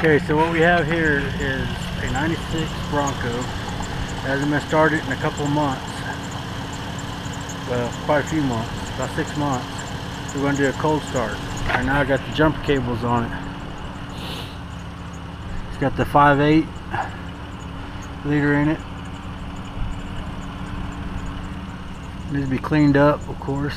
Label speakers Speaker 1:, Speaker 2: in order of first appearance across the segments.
Speaker 1: Okay, so what we have here is a 96 Bronco. Hasn't been started in a couple of months. Well, quite a few months, about 6 months. We're going to do a cold start. Right now I got the jumper cables on it. It's got the 5.8 liter in it. Needs to be cleaned up, of course.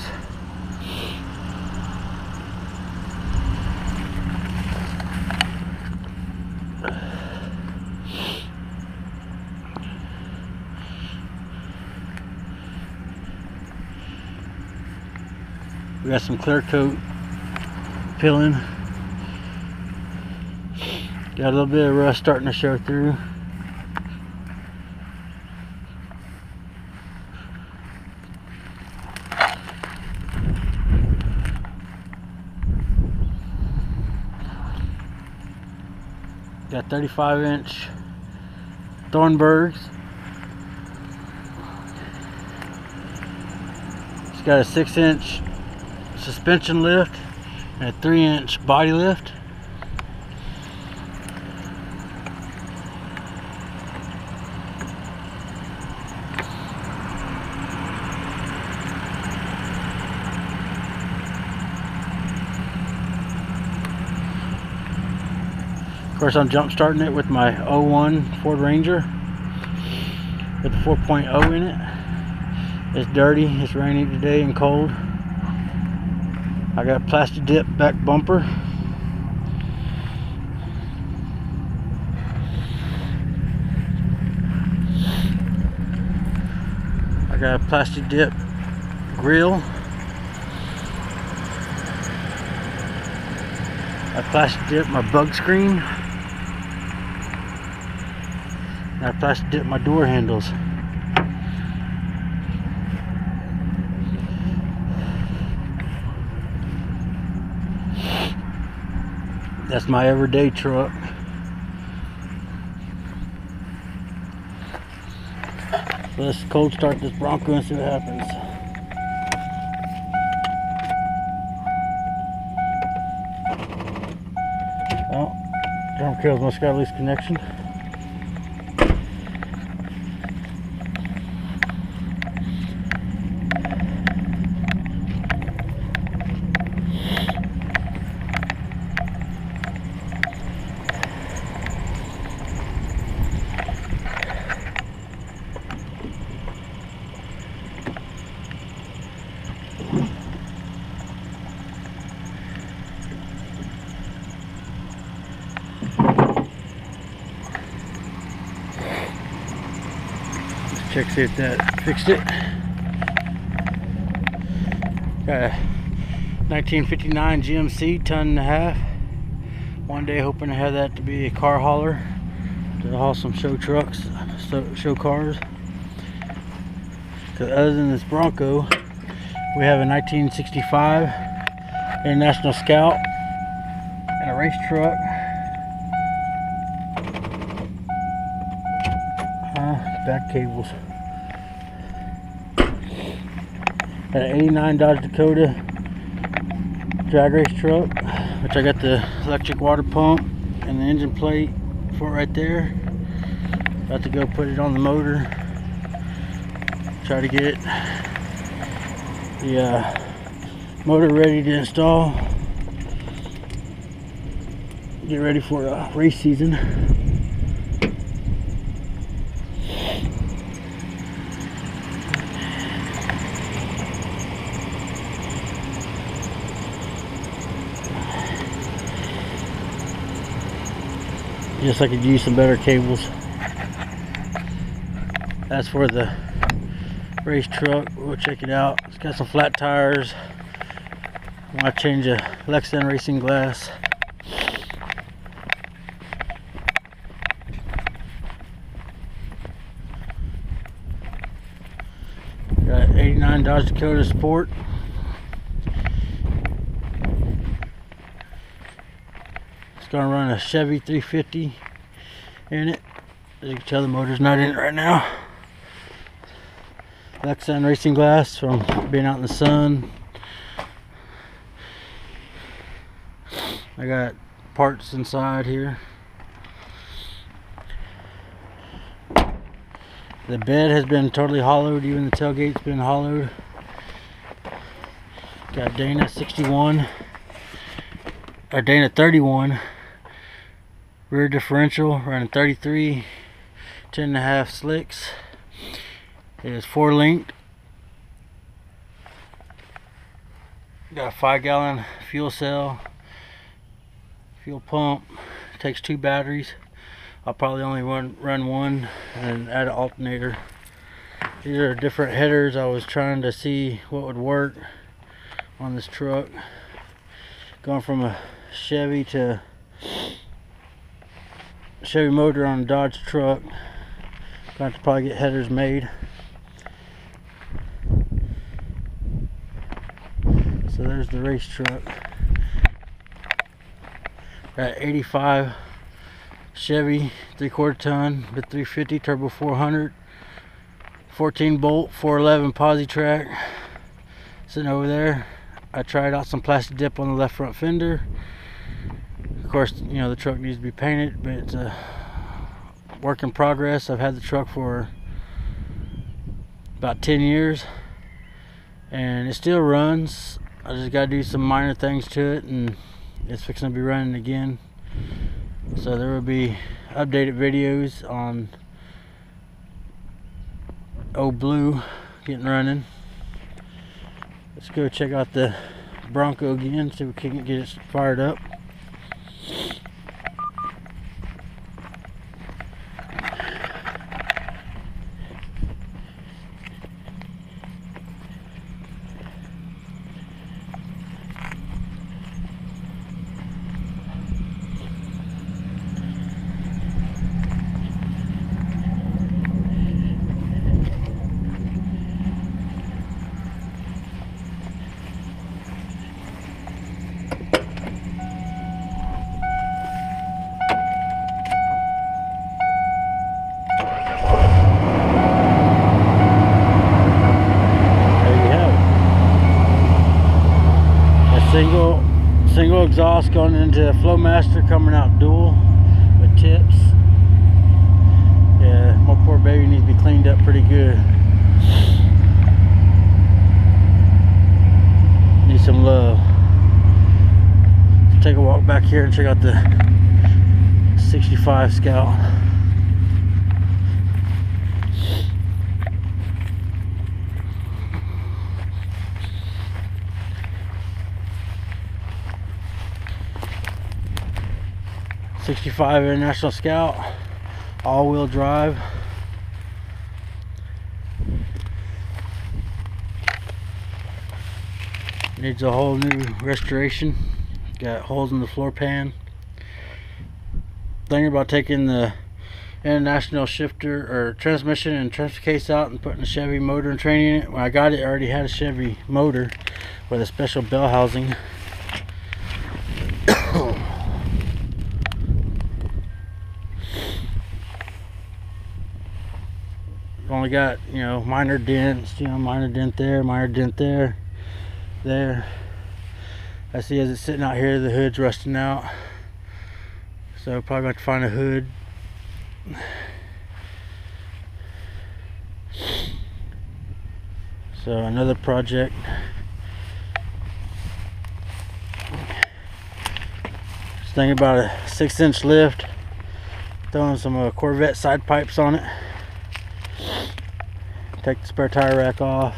Speaker 1: We got some clear coat peeling. Got a little bit of rust starting to show through. Got 35-inch Thornburgs. It's got a 6-inch suspension lift and a 3-inch body lift. Of course, I'm jump starting it with my 01 Ford Ranger with the 4.0 in it. It's dirty, it's rainy today and cold. I got a plastic dip back bumper. I got a plastic dip grill. I plastic dip my bug screen. And I plastic dip my door handles. That's my everyday truck. So let's cold start this Bronco and see what happens. Well, drum kills must got a loose connection. Check, see if that fixed it. Got a 1959 GMC, 1.5 ton. One day hoping to have that to be a car hauler to haul some show trucks, show cars. Because other than this Bronco, we have a 1965 International Scout and a race truck. Back cables. Got an 89 Dodge Dakota drag race truck, which I got the electric water pump and the engine plate for it right there. About to go put it on the motor. Try to get the motor ready to install. Get ready for race season. Just I could use some better cables. That's for the race truck. We'll check it out. It's got some flat tires. I want to change a Lexan racing glass. Got 89 Dodge Dakota Sport. Gonna run a Chevy 350 in it. As you can tell, the motor's not in it right now. Lexan racing glass from being out in the sun. I got parts inside here. The bed has been totally hollowed, even the tailgate's been hollowed. Got Dana 61 or Dana 31 rear differential running 33, 10.5 slicks. It is 4-linked. Got a 5-gallon fuel cell, fuel pump. Takes 2 batteries. I'll probably only run one and add an alternator. These are different headers. I was trying to see what would work on this truck. Going from a Chevy to Chevy motor on a Dodge truck. Going to probably get headers made. So there's the race truck. Got 85 Chevy 3/4 ton with 350 turbo 400, 14 bolt 411 posi track sitting over there. I tried out some plastic dip on the left front fender. Of course, you know, the truck needs to be painted, but it's a work in progress. I've had the truck for about 10 years and it still runs. I just got to do some minor things to it and it's fixing to be running again. So there will be updated videos on old Blue getting running. Let's go check out the Bronco again, see if we can get it fired up. Single exhaust going into a Flowmaster, coming out dual with tips. Yeah, my poor baby needs to be cleaned up pretty good. Needs some love. Let's take a walk back here and check out the 65 Scout. '65 International Scout, all-wheel drive. Needs a whole new restoration. Got holes in the floor pan. Thinking about taking the International shifter or transmission and transfer case out and putting a Chevy motor and training in it. When I got it, I already had a Chevy motor with a special bell housing. Only got, you know, minor dents, you know, minor dent there, minor dent there, there. I see as it's sitting out here, the hood's rusting out. So probably going to find a hood. So another project. Just thinking about a 6-inch lift, throwing some Corvette side pipes on it. Take the spare tire rack off,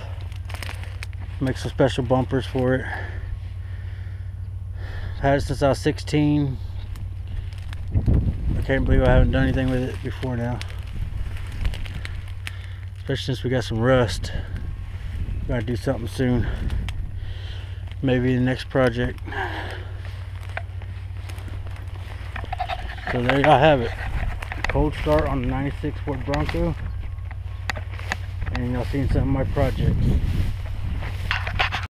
Speaker 1: make some special bumpers for it. I've had it since I was 16. I can't believe I haven't done anything with it before now, especially since we got some rust. Gotta do something soon, maybe the next project. So there y'all have it, cold start on the '96 Ford Bronco. And y'all seen some of my projects.